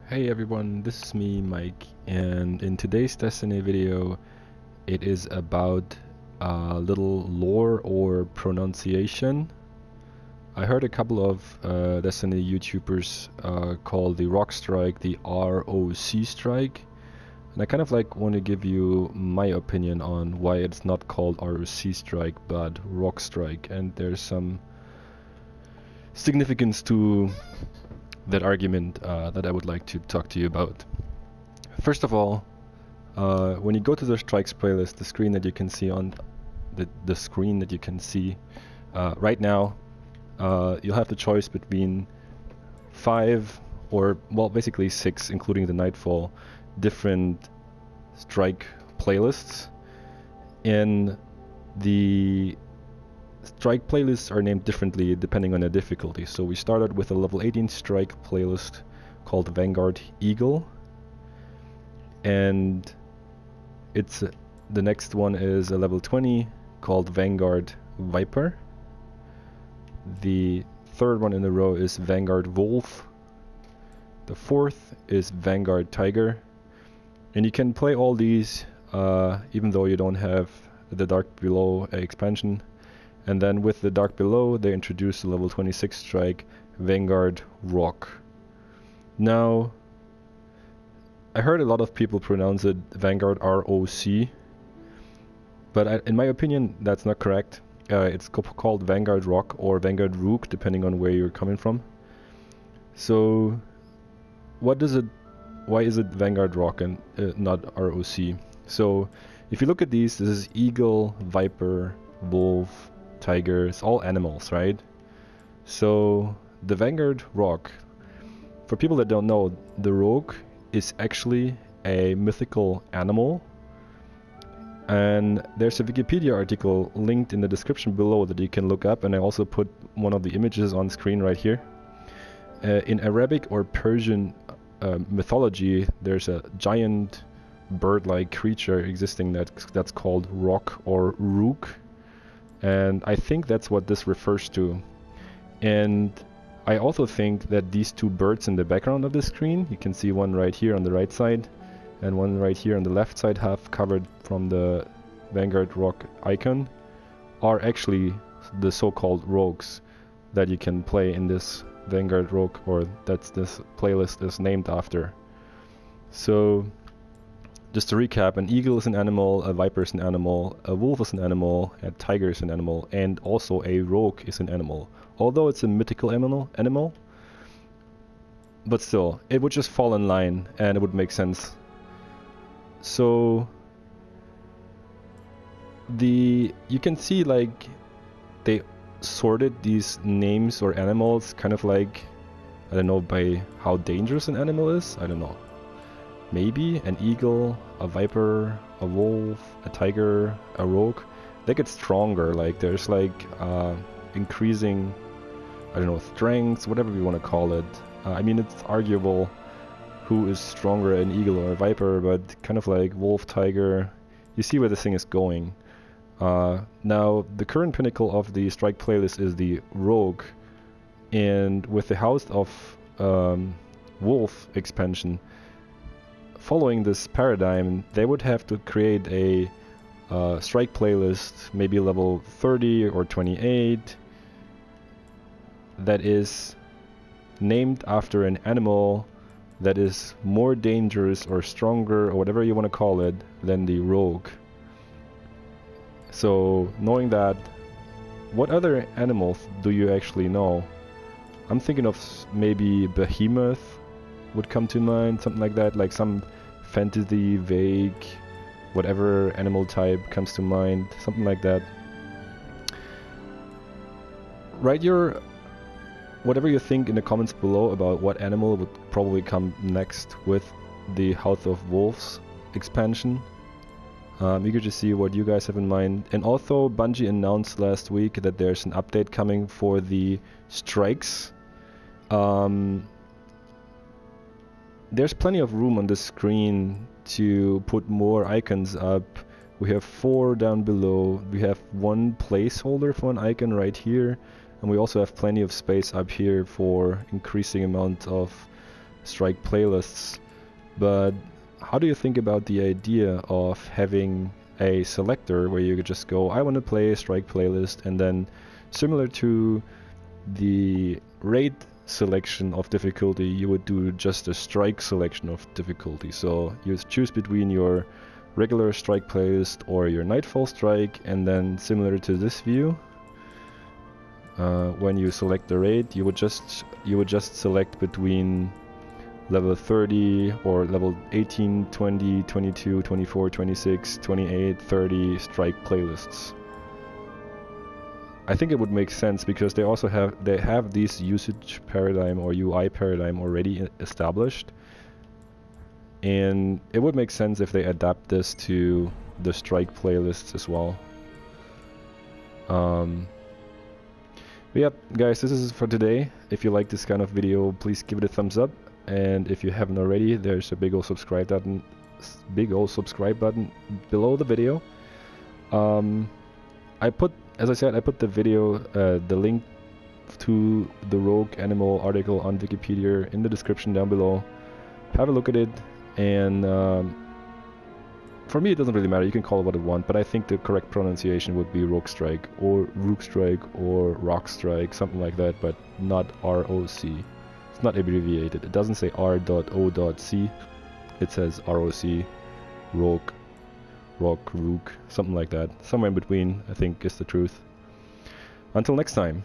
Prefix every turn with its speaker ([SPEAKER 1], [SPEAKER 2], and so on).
[SPEAKER 1] Hey everyone, this is me, Mike, and in today's Destiny video, it is about a little lore or pronunciation. I heard a couple of Destiny YouTubers call the Roc strike the R.O.C strike, and I kind of want to give you my opinion on why it's not called R.O.C strike but Roc strike, and there's some significance to that argument that I would like to talk to you about. First of all, when you go to the strikes playlist, the screen that you can see on the screen that you can see right now, you'll have the choice between 5 or, well, basically 6, including the Nightfall, different strike playlists. And the strike playlists are named differently depending on the difficulty. So we started with a level 18 strike playlist called Vanguard Eagle, and it's the next one is a level 20 called Vanguard Viper. The third one in a row is Vanguard Wolf. The fourth is Vanguard Tiger, and you can play all these even though you don't have the Dark Below expansion. And then with the Dark Below, they introduced the level 26 strike, Vanguard Roc. Now, I heard a lot of people pronounce it Vanguard R.O.C, but in my opinion, that's not correct. It's called Vanguard Roc or Vanguard Rukh, depending on where you're coming from. So, why is it Vanguard Roc and not R.O.C? So, if you look at these, this is Eagle, Viper, Wolf, Tiger, it's all animals, right? So the Vanguard Roc, for people that don't know, the Rokh is actually a mythical animal, and there's a Wikipedia article linked in the description below that you can look up, and I also put one of the images on screen right here. In Arabic or Persian mythology, there's a giant bird-like creature existing that's called Rokh or Rukh. And I think that's what this refers to. And I also think that these two birds in the background of the screen, you can see one right here on the right side and one right here on the left side, half covered from the Vanguard Roc icon, are actually the so-called rogues that you can play in this Vanguard Roc, or that's this playlist is named after. So just to recap, an eagle is an animal, a viper is an animal, a wolf is an animal, a tiger is an animal, and also a rogue is an animal. Although it's a mythical animal, but still, it would just fall in line and it would make sense. So you can see they sorted these names or animals kind of I don't know, by how dangerous an animal is, I don't know. Maybe an eagle, a viper, a wolf, a tiger, a rogue, they get stronger. There's increasing, I don't know, strengths, whatever you want to call it. I mean, it's arguable who is stronger, an eagle or a viper, but kind of like wolf, tiger, you see where this thing is going. Now, the current pinnacle of the strike playlist is the rogue, and with the House of Wolf expansion, following this paradigm, they would have to create a strike playlist, maybe level 30 or 28, that is named after an animal that is more dangerous or stronger or whatever you want to call it than the rogue. So knowing that, what other animals do you actually know? I'm thinking of maybe behemoth would come to mind, something like that, like some fantasy, vague, whatever animal type comes to mind, something like that. Write your whatever you think in the comments below about what animal would probably come next with the House of Wolves expansion. Eager to see what you guys have in mind. And also, Bungie announced last week that there's an update coming for the strikes. There's plenty of room on the screen to put more icons up. We have 4 down below. We have 1 placeholder for an icon right here. And we also have plenty of space up here for increasing amount of strike playlists, but how do you think about the idea of having a selector where you could just go, I want to play a strike playlist, and then similar to the raid selection of difficulty, you would do just a strike selection of difficulty. So you choose between your regular strike playlist or your nightfall strike, and then similar to this view, when you select the raid, you would just select between level 30 or level 18, 20, 22, 24, 26, 28, 30 strike playlists. I think it would make sense because they also have this usage paradigm or UI paradigm already established, and it would make sense if they adapt this to the strike playlists as well. But yeah, guys, this is for today. If you like this kind of video, please give it a thumbs up, and if you haven't already, there's a big old subscribe button below the video. As I said, I put the video, the link to the Rokh animal article on Wikipedia in the description down below. Have a look at it, and for me it doesn't really matter, you can call it what you want, but I think the correct pronunciation would be Rokh strike or Rukh strike or R.O.C strike, something like that, but not R.O.C. It's not abbreviated. It doesn't say R.O.C. It says R.O.C, Rokh, Rokh, something like that. Somewhere in between, I think, is the truth. Until next time.